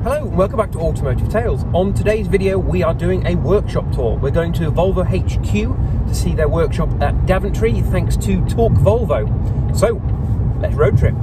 Hello and welcome back to Automotive Tales. On today's video we are doing a workshop tour. We're going to Volvo HQ to see their workshop at Daventry thanks to Torque Volvo. So, let's road trip.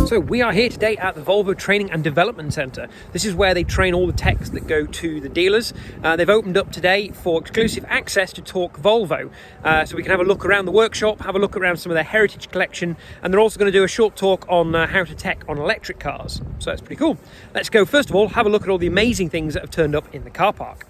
So we are here today at the Volvo Training and Development Centre. This is where they train all the techs that go to the dealers. They've opened up today for exclusive access to Torque Volvo. So we can have a look around the workshop, have a look around some of their heritage collection, and they're also going to do a short talk on how to tech on electric cars. So that's pretty cool. Let's go first of all, have a look at all the amazing things that have turned up in the car park.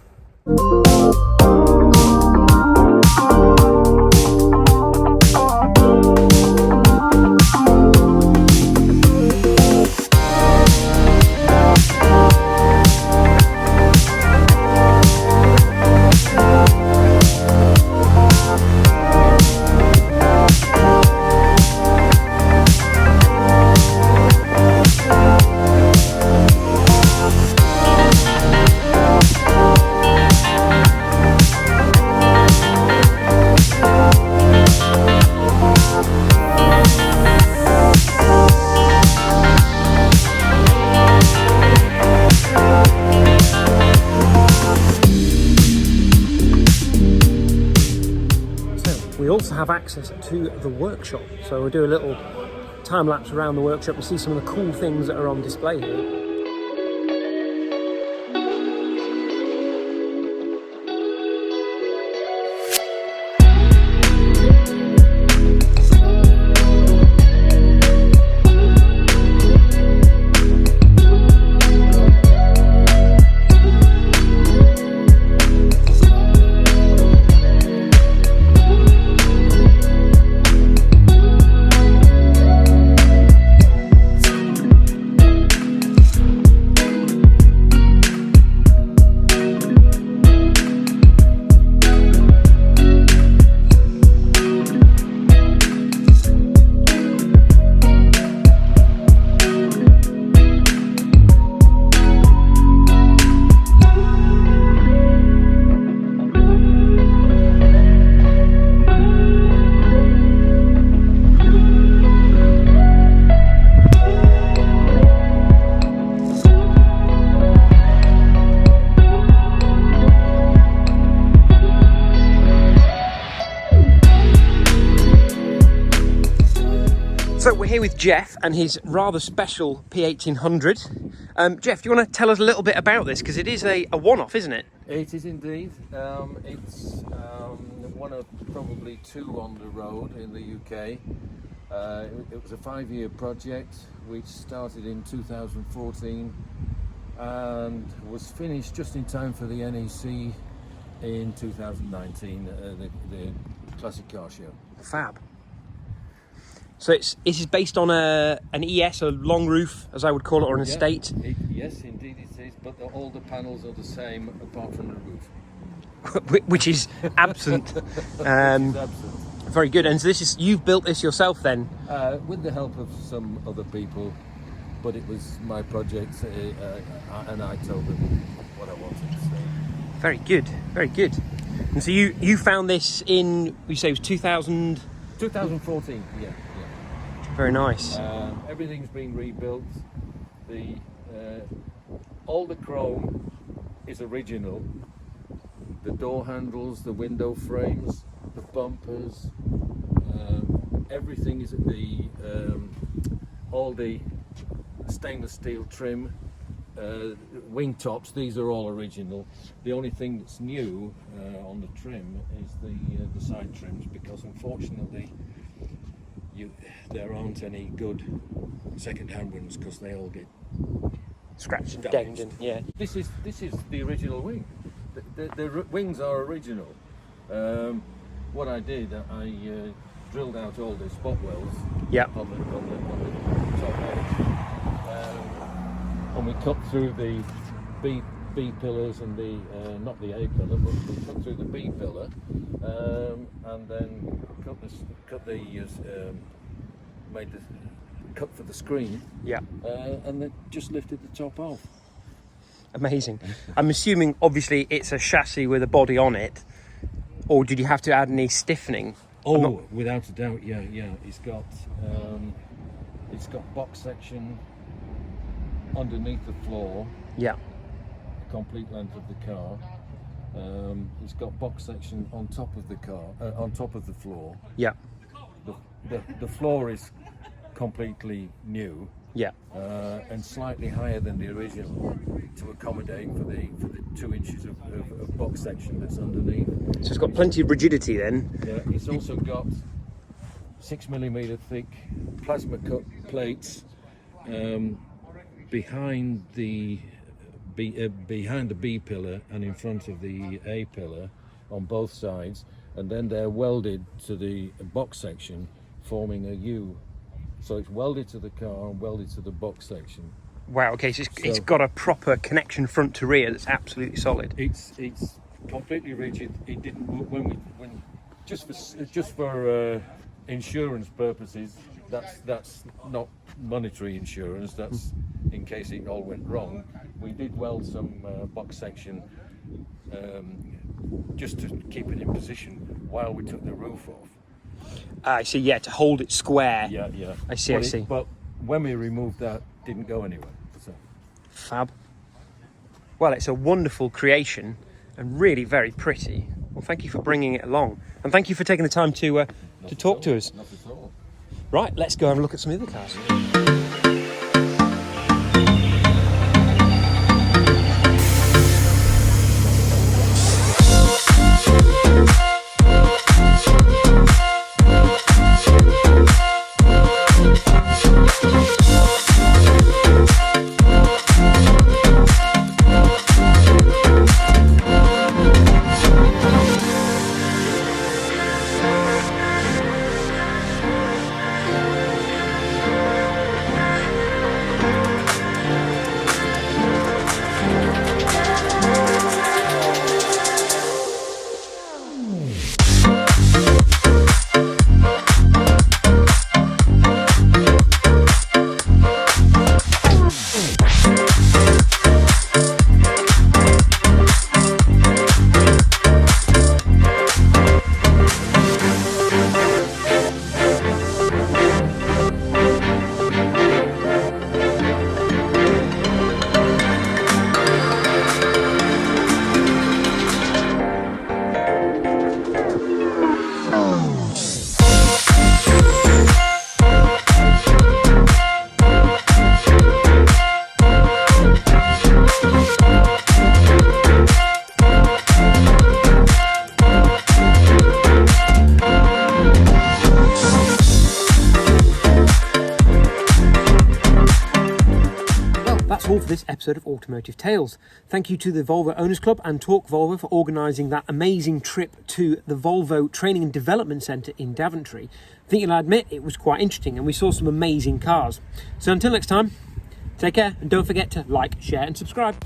We also have access to the workshop, so we'll do a little time lapse around the workshop and see some of the cool things that are on display here. So we're here with Geoff and his rather special P1800. Geoff, do you want to tell us a little bit about this? Because it is a one-off, isn't it? It is indeed. It's one of probably two on the road in the UK. It was a 5-year project which started in 2014 and was finished just in time for the NEC in 2019, the Classic Car Show. Fab. So it is based on an ES, a long roof, as I would call it, or an estate. Yes, indeed it is, but all the panels are the same apart from the roof. Which is absent. Very good. And so you've built this yourself then? With the help of some other people, but it was my project and I told them what I wanted. So. Very good, very good. And so you found this in, you say it was 2000? 2014, yeah. Very nice. Everything's been rebuilt. All the chrome is original. The door handles, the window frames, the bumpers, everything is all the stainless steel trim, wing tops. These are all original. The only thing that's new on the trim is the side trims, because unfortunately there aren't any good second-hand ones because they all get scratched and dinged. And, yeah. This is the original wing. The wings are original. What I did, I drilled out all the spot wells yeah. on the And we cut through the B pillars and the not the A pillar, but we cut through the B pillar, and then made the cut for the screen. Yeah. And then just lifted the top off. Amazing. I'm assuming, obviously, it's a chassis with a body on it, or did you have to add any stiffening? Oh, without a doubt, yeah. It's got box section underneath the floor. Yeah. The complete length of the car. It's got box section on top of the car, on top of the floor. Yeah. The floor is completely new. Yeah. And slightly higher than the original to accommodate for the 2 inches of box section that's underneath. So it's got plenty of rigidity then. Yeah, it's also got 6mm thick plasma cut plates behind the B pillar and in front of the A pillar on both sides, and then they're welded to the box section, forming a U. So it's welded to the car and welded to the box section. Wow. Okay, so it's got a proper connection front to rear that's absolutely solid. It's completely rigid. It didn't when just for insurance purposes. That's not monetary insurance. That's in case it all went wrong. We did weld some box section just to keep it in position while we took the roof off. I see. Yeah, to hold it square. Yeah. I see. But when we removed that, it didn't go anywhere. So. Fab. Well, it's a wonderful creation and really very pretty. Well, thank you for bringing it along, and thank you for taking the time to talk to us. Not at all. Right, let's go have a look at some of the other cars. That's all for this episode of Automotive Tales. Thank you to the Volvo Owners Club and Torque Volvo for organising that amazing trip to the Volvo Training and Development Centre in Daventry. I think you'll admit it was quite interesting and we saw some amazing cars. So until next time, take care and don't forget to like, share and subscribe.